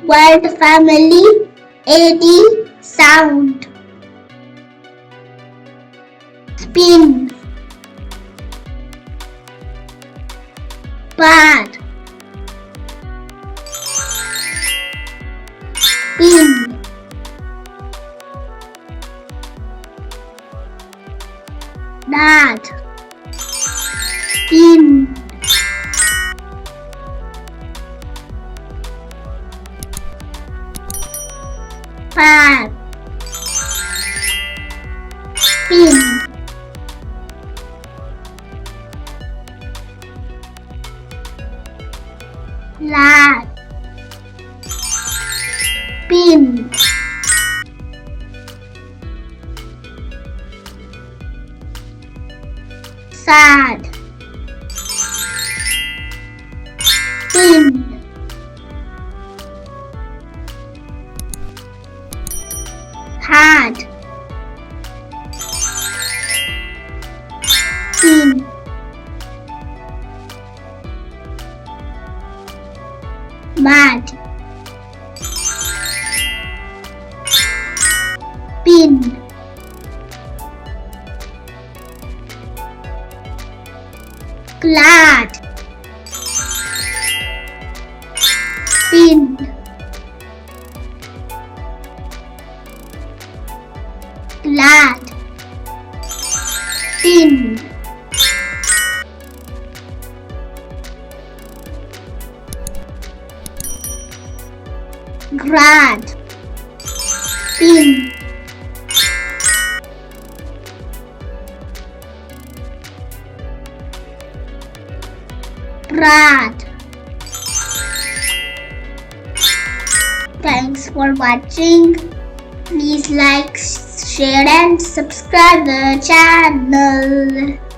Word family 80 sound. Spin. Pad. Pin. Dad. Pin. Pad. Pin. Lad. Pin. Sad. Pin. Had. Pin. Mad. Pin. Glad. Pin. Glad. Pin. Grad. Pin. Brad. Thanks for watching. Please like, share and subscribe the channel.